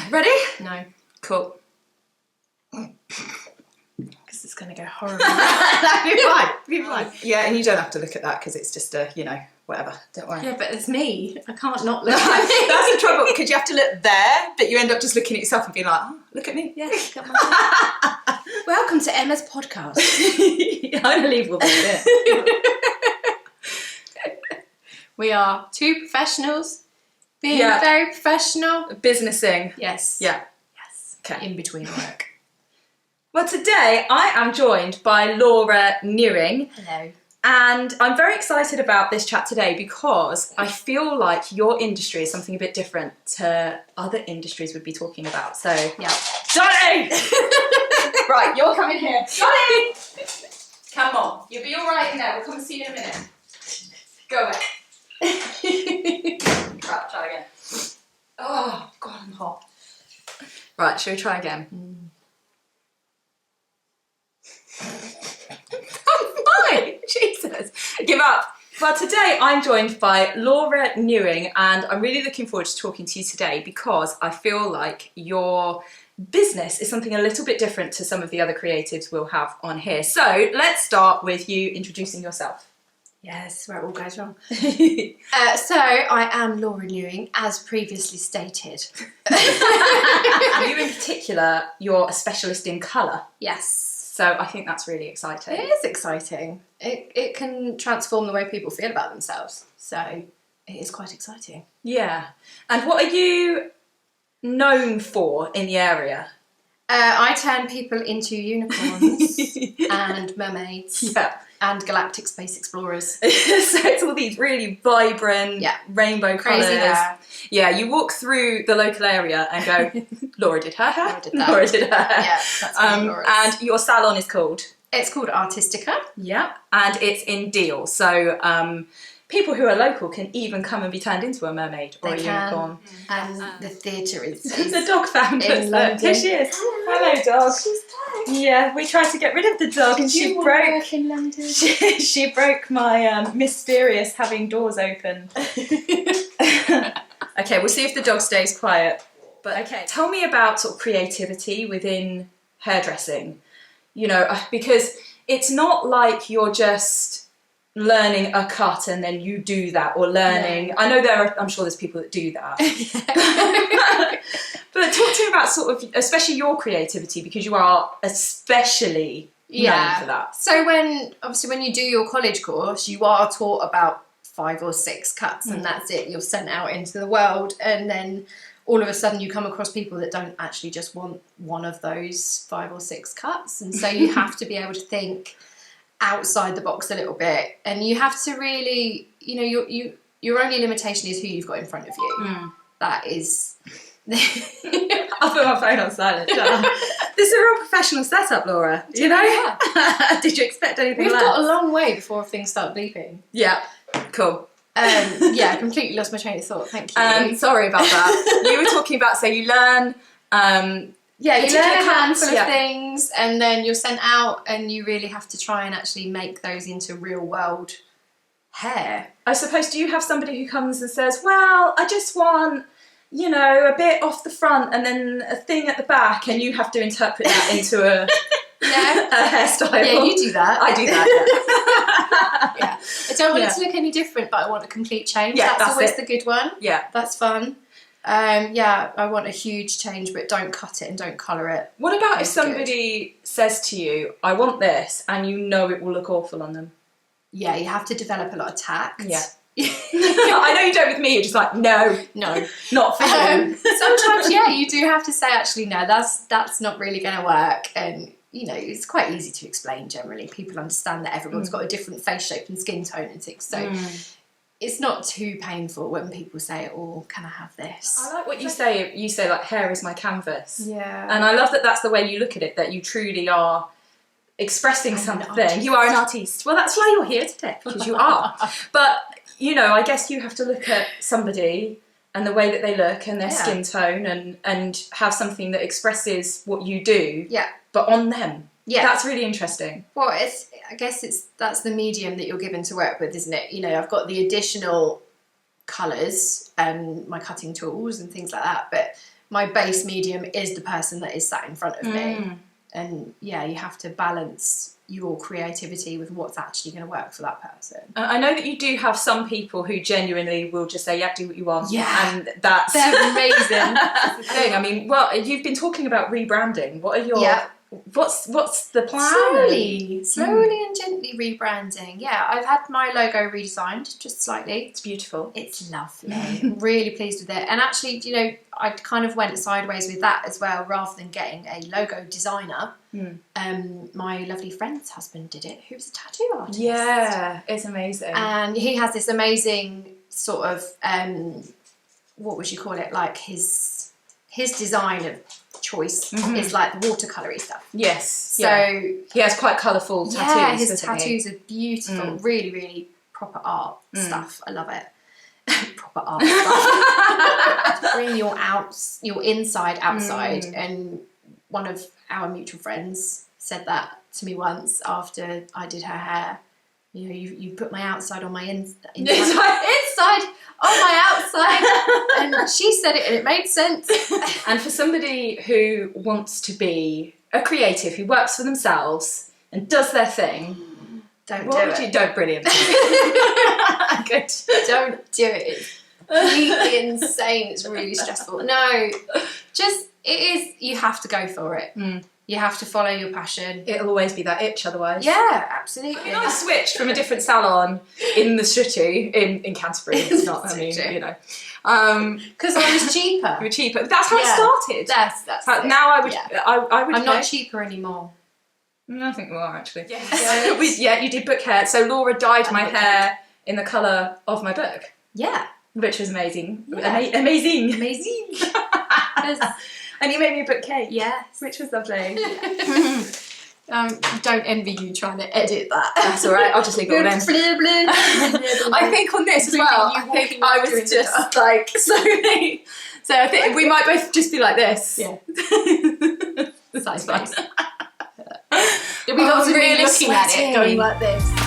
Ready? No. Cool. Because it's going to go horribly. No, be fine. Yeah, and you don't have to look at that because it's just whatever. Don't worry. Yeah, but it's me. I can't not look That's at me. the trouble, because you have to look there, but you end up just looking at yourself and being like, oh, look at me. Yeah, got my Welcome to Emma's podcast. I'm going to leave all this bit. We are two professionals being very professional. Businessing. Yes. Yeah. Yes. Okay. In between work. Well, today I am joined by Laura Newing. Hello. And I'm very excited about this chat today because I feel like your industry is something a bit different to other industries we'd be talking about. So, Yeah. Johnny! Right, you're coming here. Johnny! Come on. You'll be all right in there. We'll come and see you in a minute. Go away. Right, try again. Oh, God, I'm hot. Right, shall we try again? Fine. Jesus. Give up. Well, today I'm joined by Laura Newing, and I'm really looking forward to talking to you today because I feel like your business is something a little bit different to some of the other creatives we'll have on here. So let's start with you introducing yourself. Yes, where it all goes wrong. So I am Laura Newing, as previously stated. You in particular, you're a specialist in colour. Yes. So I think that's really exciting. It is exciting. It can transform the way people feel about themselves. So it is quite exciting. Yeah. And what are you known for in the area? I turn people into unicorns and mermaids. Yeah. And galactic space explorers. So it's all these really vibrant rainbow colours. Crazy hair. Yeah, you walk through the local area and go, Laura did her hair. Laura did that. Laura did her hair. Yeah, that's me, Laura's. And your salon is called? It's called Artistica. Yeah, and it's in Deal. So people who are local can even come and be turned into a mermaid or a unicorn. And the theatre is the dog found in us. London. Here she is. Hello, dog. She's back. Yeah, we tried to get rid of the dog and she broke. In London. She broke my mysterious having doors open. Okay, we'll see if the dog stays quiet. But okay, tell me about sort of creativity within hairdressing. You know, because it's not like you're just learning a cut and then you do that, or learning. No. I know I'm sure there's people that do that. But talk to me about sort of, especially your creativity, because you are especially known for that. So when you do your college course, you are taught about 5 or 6 cuts, and that's it. You're sent out into the world, and then all of a sudden you come across people that don't actually just want one of those 5 or 6 cuts, and so you have to be able to think outside the box a little bit, and you have to really, you know, your only limitation is who you've got in front of you. That is. I'll put my phone on silent. This is a real professional setup, Laura. You know? Yeah. Did you expect anything We've less? got a long way before things start bleeping. Yeah, cool. I completely lost my train of thought. Thank you. Sorry about that. You were talking about, so you learn. You learn a handful of yeah. things, and then you're sent out, and you really have to try and actually make those into real world hair. I suppose, do you have somebody who comes and says, well, I just want, you know, a bit off the front and then a thing at the back, and you have to interpret that into a hairstyle? Yeah, you do that. I do that, yeah. I don't want it to look any different, but I want a complete change. Yeah, that's always it. the good one. Yeah. That's fun. I want a huge change, but don't cut it and don't colour it. What about if somebody says to you, I want this, and you know it will look awful on them? Yeah, you have to develop a lot of tact. Yeah. I know you don't with me, you're just like, no, not for you. Sometimes, you do have to say, actually, no, that's not really going to work. And, you know, it's quite easy to explain generally. People understand that everyone's got a different face shape and skin tone and things. So it's not too painful when people say, oh, can I have this? I like what you say. You say, like, hair is my canvas. Yeah. And I love that that's the way you look at it, that you truly are expressing something. You are an artiste. Well, that's why you're here today, because you are. But, you know, I guess you have to look at somebody and the way that they look and their skin tone and have something that expresses what you do, but on them. Yeah. That's really interesting. Well, I guess that's the medium that you're given to work with, isn't it? You know, I've got the additional colours and my cutting tools and things like that, but my base medium is the person that is sat in front of me. And yeah, you have to balance your creativity with what's actually going to work for that person. I know that you do have some people who genuinely will just say, yeah, do what you want. Yeah. And that's... They're amazing. That's the thing. I mean, well, you've been talking about rebranding. What are your... Yeah. What's the plan? Slowly and gently rebranding. Yeah, I've had my logo redesigned just slightly. It's beautiful. It's lovely. I'm really pleased with it. And actually, you know, I kind of went sideways with that as well. Rather than getting a logo designer, my lovely friend's husband did it, who's a tattoo artist. Yeah, it's amazing. And he has this amazing sort of, what would you call it? Like his design of choice is like the watercolory stuff. Yes. So he has quite colourful tattoos. Yeah, his tattoos are beautiful. Really, really proper art stuff. I love it. Proper art stuff. Bring your inside outside. And one of our mutual friends said that to me once after I did her hair. You know, you put my outside on my inside on my outside. And she said it and it made sense. And for somebody who wants to be a creative, who works for themselves and does their thing, don't brilliant. Good. Don't do it. It's completely insane. It's really stressful. No, you have to go for it. You have to follow your passion. It'll always be that itch otherwise. Yeah, absolutely. I switched from a different salon in the city in Canterbury. It's not, I mean, you know. Because I was cheaper. You were cheaper. That's how it started. That's how, it. now I would. Yeah. I would. I'm not cheaper anymore. I think we are actually. Yes. You did book hair. So Laura dyed my hair in the colour of my book. Yeah. Which was amazing. Yeah. Amazing. And you made me a book cake. Yes. Which was lovely. Don't envy you trying to edit that. That's all right. I'll just leave it all in. I think on this as well, I think I was just like so I think we might both just be like this. Yeah. Side by side. We got to be really looking at it, going like this.